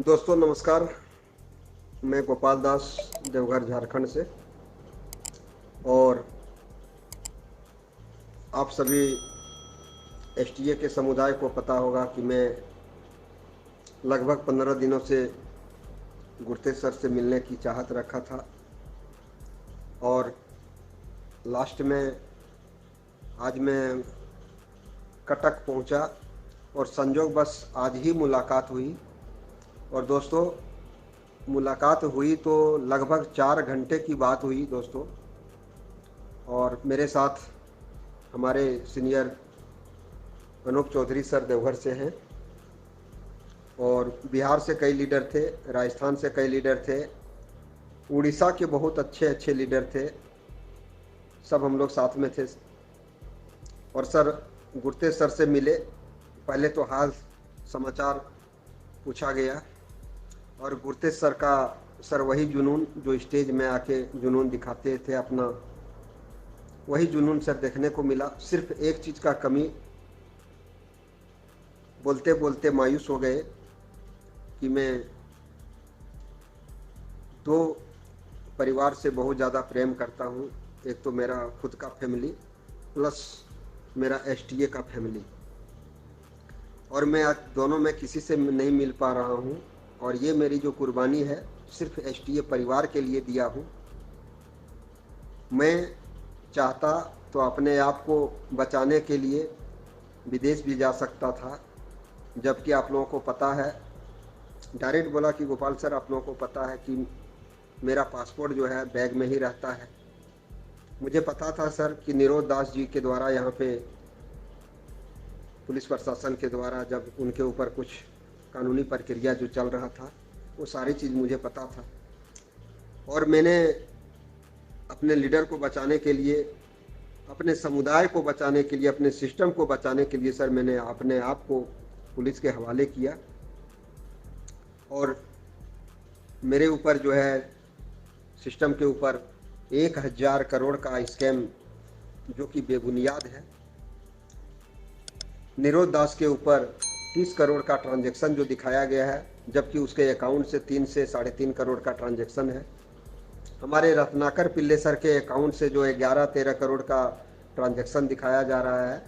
दोस्तों नमस्कार। मैं गोपाल दास देवघर झारखंड से। और आप सभी एसटीए के समुदाय को पता होगा कि मैं लगभग 15 दिनों से गुरतेज सर से मिलने की चाहत रखा था और लास्ट में आज मैं कटक पहुंचा और संजोग बस आज ही मुलाकात हुई। और दोस्तों मुलाकात हुई तो लगभग 4 घंटे की बात हुई दोस्तों। और मेरे साथ हमारे सीनियर अनूप चौधरी सर देवघर से हैं और बिहार से कई लीडर थे, राजस्थान से कई लीडर थे, उड़ीसा के बहुत अच्छे अच्छे लीडर थे। सब हम लोग साथ में थे और सर गुरतेज सर से मिले। पहले तो हाल समाचार पूछा गया और गुरतेज सर का वही जुनून जो स्टेज में आके जुनून दिखाते थे अपना, वही जुनून सर देखने को मिला। सिर्फ एक चीज़ का कमी, बोलते बोलते मायूस हो गए कि मैं दो परिवार से बहुत ज़्यादा प्रेम करता हूँ। एक तो मेरा खुद का फैमिली प्लस मेरा एसटीए का फैमिली, और मैं आज दोनों में किसी से नहीं मिल पा रहा हूँ। और ये मेरी जो कुर्बानी है सिर्फ एसटीए परिवार के लिए दिया हूँ। मैं चाहता तो अपने आप को बचाने के लिए विदेश भी जा सकता था, जबकि आप लोगों को पता है, डायरेक्ट बोला कि गोपाल सर आप लोगों को पता है कि मेरा पासपोर्ट जो है बैग में ही रहता है। मुझे पता था सर कि निरोध दास जी के द्वारा यहाँ पे पुलिस प्रशासन के द्वारा जब उनके ऊपर कुछ कानूनी प्रक्रिया जो चल रहा था वो सारी चीज़ मुझे पता था। और मैंने अपने लीडर को बचाने के लिए, अपने समुदाय को बचाने के लिए, अपने सिस्टम को बचाने के लिए सर मैंने अपने आप को पुलिस के हवाले किया। और मेरे ऊपर जो है सिस्टम के ऊपर 1000 करोड़ का स्कैम जो कि बेबुनियाद है, निरोध दास के ऊपर 30 करोड़ का ट्रांजैक्शन जो दिखाया गया है, जबकि उसके अकाउंट से 3 से 3.5 करोड़ का ट्रांजैक्शन है। हमारे रत्नाकर पिल्ले सर के अकाउंट से जो 11-13 करोड़ का ट्रांजैक्शन दिखाया जा रहा है,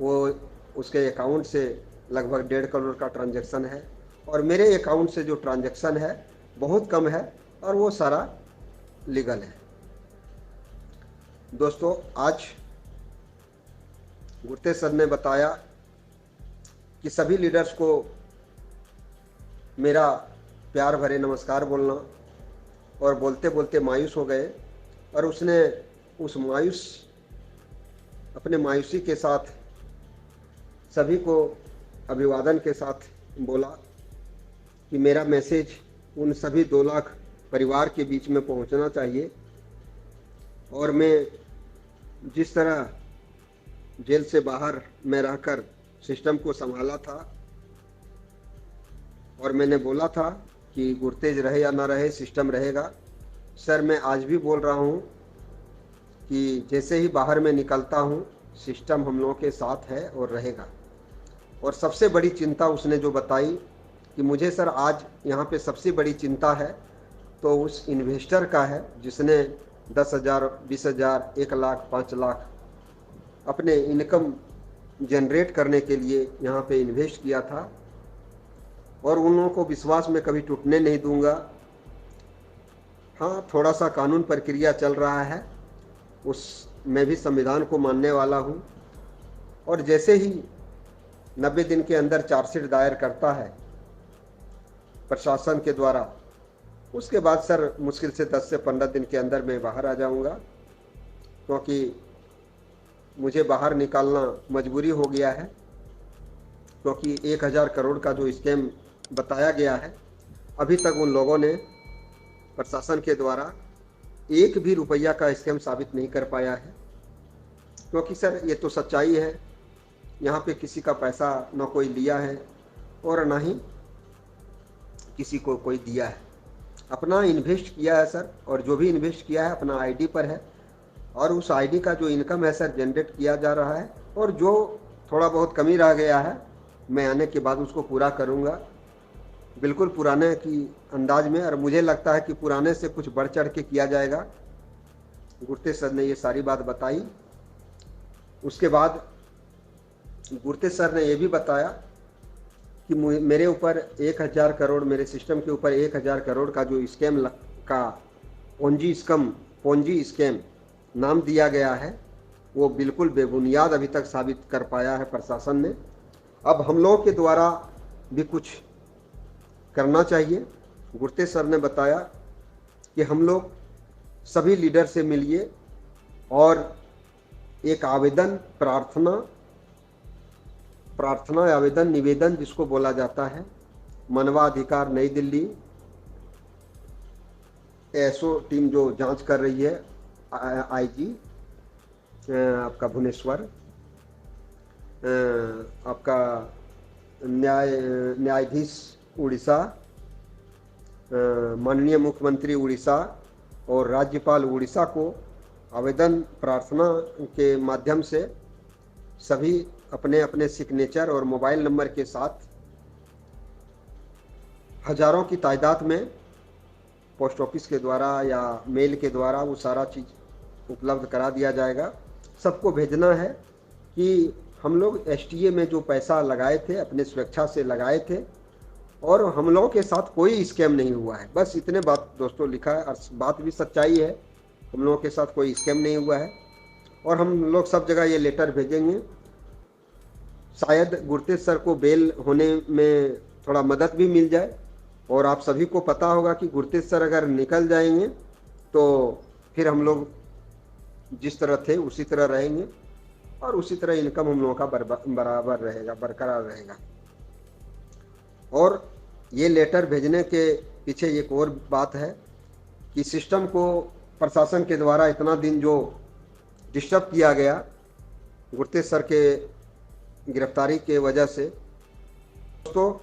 वो उसके अकाउंट से लगभग 1.5 करोड़ का ट्रांजैक्शन है। और मेरे अकाउंट से जो ट्रांजैक्शन है बहुत कम है और वो सारा लीगल है। दोस्तों आज गुरतेज सर ने बताया कि सभी लीडर्स को मेरा प्यार भरे नमस्कार बोलना, और बोलते बोलते मायूस हो गए। और उसने अपने मायूसी के साथ सभी को अभिवादन के साथ बोला कि मेरा मैसेज उन सभी 2 लाख परिवार के बीच में पहुंचना चाहिए। और मैं जिस तरह जेल से बाहर मैं रहकर सिस्टम को संभाला था और मैंने बोला था कि गुरतेज रहे या ना रहे सिस्टम रहेगा, सर मैं आज भी बोल रहा हूँ कि जैसे ही बाहर में निकलता हूँ सिस्टम हम लोगों के साथ है और रहेगा। और सबसे बड़ी चिंता उसने जो बताई कि मुझे सर आज यहाँ पे सबसे बड़ी चिंता है तो उस इन्वेस्टर का है जिसने 10,000, 20,000, 1 लाख, 5 लाख अपने इनकम जनरेट करने के लिए यहाँ पे इन्वेस्ट किया था। और उन लोगों को विश्वास में कभी टूटने नहीं दूंगा। हाँ, थोड़ा सा कानून प्रक्रिया चल रहा है, उस मैं भी संविधान को मानने वाला हूँ। और जैसे ही 90 दिन के अंदर चार्जशीट दायर करता है प्रशासन के द्वारा, उसके बाद सर मुश्किल से 10 से 15 दिन के अंदर मैं बाहर आ जाऊँगा, क्योंकि मुझे बाहर निकालना मजबूरी हो गया है। क्योंकि 1000 करोड़ का जो स्कैम बताया गया है, अभी तक उन लोगों ने प्रशासन के द्वारा 1 भी रुपया का स्कैम साबित नहीं कर पाया है। क्योंकि सर ये तो सच्चाई है, यहाँ पे किसी का पैसा ना कोई लिया है और ना ही किसी को कोई दिया है। अपना इन्वेस्ट किया है सर, और जो भी इन्वेस्ट किया है अपना आईडी पर है, और उस आईडी का जो इनकम है सर जनरेट किया जा रहा है। और जो थोड़ा बहुत कमी रह गया है मैं आने के बाद उसको पूरा करूँगा। बिल्कुल पुराने की अंदाज में, और मुझे लगता है कि पुराने से कुछ बढ़ चढ़ के किया जाएगा। गुरते सर ने ये सारी बात बताई। उसके बाद गुरते सर ने ये भी बताया कि मेरे ऊपर 1000 करोड़, मेरे सिस्टम के ऊपर 1000 करोड़ का जो स्कैम का पोंजी स्कैम नाम दिया गया है, वो बिल्कुल बेबुनियाद अभी तक साबित कर पाया है प्रशासन ने। अब हम लोगों के द्वारा भी कुछ करना चाहिए। गुरते सर ने बताया कि हम लोग सभी लीडर से मिलिए और एक आवेदन, प्रार्थना आवेदन, निवेदन जिसको बोला जाता है, मानवा अधिकार नई दिल्ली एसओ टीम जो जांच कर रही है, आईजी आपका भुवनेश्वर, आपका न्यायाधीश उड़ीसा, माननीय मुख्यमंत्री उड़ीसा और राज्यपाल उड़ीसा को आवेदन प्रार्थना के माध्यम से सभी अपने अपने सिग्नेचर और मोबाइल नंबर के साथ हजारों की तादाद में पोस्ट ऑफिस के द्वारा या मेल के द्वारा वो सारा चीज़ उपलब्ध करा दिया जाएगा। सबको भेजना है कि हम लोग एसटीए में जो पैसा लगाए थे अपने स्वेच्छा से लगाए थे और हम लोगों के साथ कोई स्कैम नहीं हुआ है। बस इतने बात दोस्तों लिखा है और बात भी सच्चाई है, हम लोगों के साथ कोई स्कैम नहीं हुआ है। और हम लोग सब जगह ये लेटर भेजेंगे। शायद गुरतेज सर को बेल होने में थोड़ा मदद भी मिल जाए। और आप सभी को पता होगा कि गुरतेज सर अगर निकल जाएंगे तो फिर हम लोग जिस तरह थे उसी तरह रहेंगे और उसी तरह इनकम हम लोगों का बराबर रहेगा, बरकरार रहेगा। और ये लेटर भेजने के पीछे एक और बात है कि सिस्टम को प्रशासन के द्वारा इतना दिन जो डिस्टर्ब किया गया गुरतेज सर के गिरफ्तारी के वजह से, दोस्तों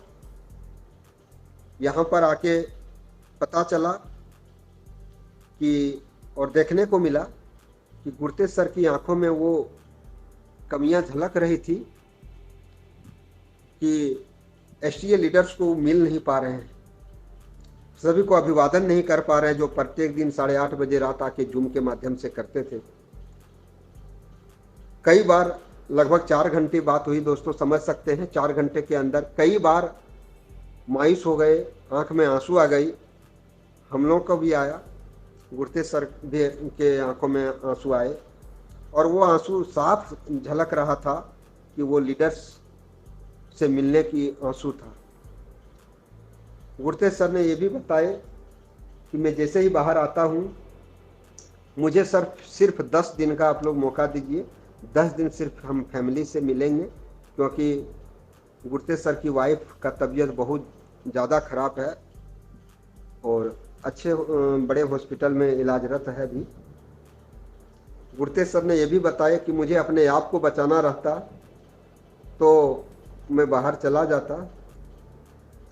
यहाँ पर आके पता चला कि और देखने को मिला कि गुरतेज सर की आंखों में वो कमियां झलक रही थी कि एसटीए लीडर्स को मिल नहीं पा रहे हैं, सभी को अभिवादन नहीं कर पा रहे हैं जो प्रत्येक दिन 8:30 बजे रात आके जूम के माध्यम से करते थे। कई बार लगभग 4 घंटे बात हुई दोस्तों, समझ सकते हैं 4 घंटे के अंदर कई बार मायूस हो गए, आंख में आंसू आ गई, हम लोग को भी आया, गुरतेज सर भी के आंखों में आंसू आए और वो आंसू साफ झलक रहा था कि वो लीडर्स से मिलने की आंसू था। गुरतेज सर ने ये भी बताए कि मैं जैसे ही बाहर आता हूँ मुझे सर सिर्फ 10 दिन का आप लोग मौका दीजिए, 10 दिन सिर्फ हम फैमिली से मिलेंगे, क्योंकि गुरतेज सर की वाइफ का तबीयत बहुत ज़्यादा ख़राब है और अच्छे बड़े हॉस्पिटल में इलाजरत है अभी। गुरतेज सर ने यह भी बताया कि मुझे अपने आप को बचाना रहता तो मैं बाहर चला जाता,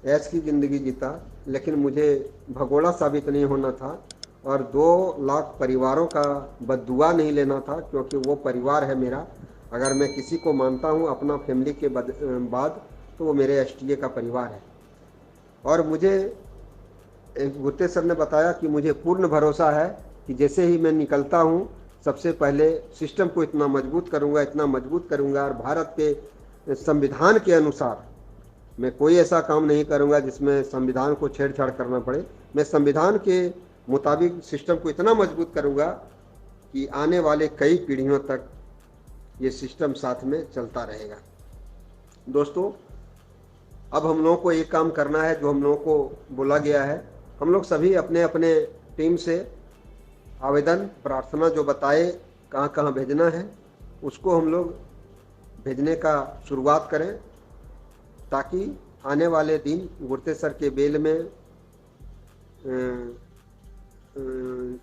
ऐश की ज़िंदगी जीता, लेकिन मुझे भगोड़ा साबित नहीं होना था और 2 लाख परिवारों का बद्दुआ नहीं लेना था, क्योंकि वो परिवार है मेरा। अगर मैं किसी को मानता हूँ अपना फैमिली के बाद तो वो मेरे एसटीए का परिवार है। और मुझे गुरतेज सर ने बताया कि मुझे पूर्ण भरोसा है कि जैसे ही मैं निकलता हूँ सबसे पहले सिस्टम को इतना मजबूत करूँगा और भारत के संविधान के अनुसार मैं कोई ऐसा काम नहीं करूँगा जिसमें संविधान को छेड़छाड़ करना पड़े। मैं संविधान के मुताबिक सिस्टम को इतना मजबूत करूँगा कि आने वाले कई पीढ़ियों तक ये सिस्टम साथ में चलता रहेगा। दोस्तों अब हम लोगों को एक काम करना है जो हम लोगों को बोला गया है, हम लोग सभी अपने अपने टीम से आवेदन प्रार्थना जो बताए कहाँ कहाँ भेजना है उसको हम लोग भेजने का शुरुआत करें, ताकि आने वाले दिन गुरतेज सर के बेल में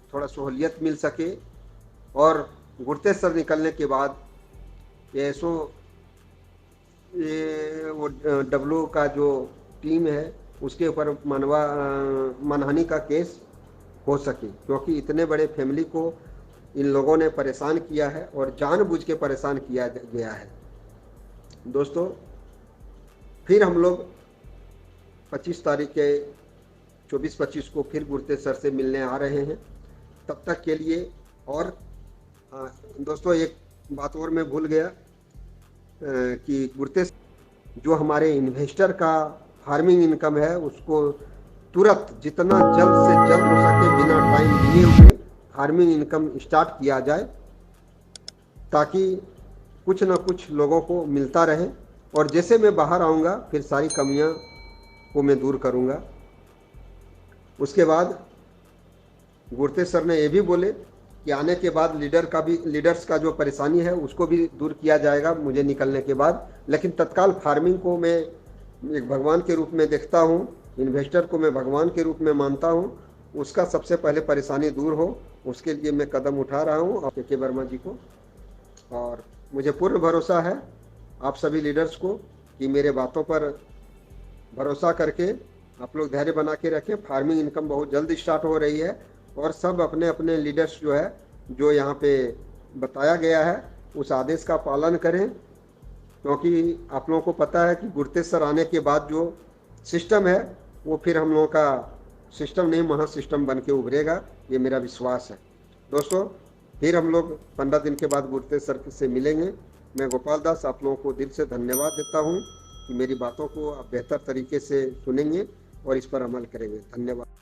थोड़ा सहूलियत मिल सके और गुरतेज सर निकलने के बाद वो डब्ल्यू का जो टीम है उसके ऊपर मानहानि का केस हो सके, क्योंकि इतने बड़े फैमिली को इन लोगों ने परेशान किया है और जानबूझ के परेशान किया गया है। दोस्तों फिर हम लोग 25 तारीख के 24-25 को फिर गुरतेज सर से मिलने आ रहे हैं। तब तक के लिए। और दोस्तों एक बात और मैं भूल गया कि गुरतेज जो हमारे इन्वेस्टर का फार्मिंग इनकम है उसको तुरंत जितना जल्द से जल्द हो सके बिना टाइम लिए हुए फार्मिंग इनकम स्टार्ट किया जाए, ताकि कुछ ना कुछ लोगों को मिलता रहे। और जैसे मैं बाहर आऊँगा फिर सारी कमियां को मैं दूर करूँगा। उसके बाद गुरतेज सर ने ये भी बोले कि आने के बाद लीडर्स का जो परेशानी है उसको भी दूर किया जाएगा मुझे निकलने के बाद। लेकिन तत्काल फार्मिंग को मैं एक भगवान के रूप में देखता हूँ, इन्वेस्टर को मैं भगवान के रूप में मानता हूँ। उसका सबसे पहले परेशानी दूर हो उसके लिए मैं कदम उठा रहा हूँ और के वर्मा जी को। और मुझे पूर्ण भरोसा है आप सभी लीडर्स को कि मेरे बातों पर भरोसा करके आप लोग धैर्य बना के रखें। फार्मिंग इनकम बहुत जल्द स्टार्ट हो रही है और सब अपने अपने लीडर्स जो है जो यहाँ पे बताया गया है उस आदेश का पालन करें, क्योंकि आप लोगों को पता है कि गुरतेज सर आने के बाद जो सिस्टम है वो फिर हम लोगों का सिस्टम नहीं महा सिस्टम बन के उभरेगा, ये मेरा विश्वास है। दोस्तों फिर हम लोग 15 दिन के बाद गुरतेज सर से मिलेंगे। मैं गोपाल दास आप लोगों को दिल से धन्यवाद देता हूँ कि मेरी बातों को आप बेहतर तरीके से सुनेंगे और इस पर अमल करेंगे। धन्यवाद।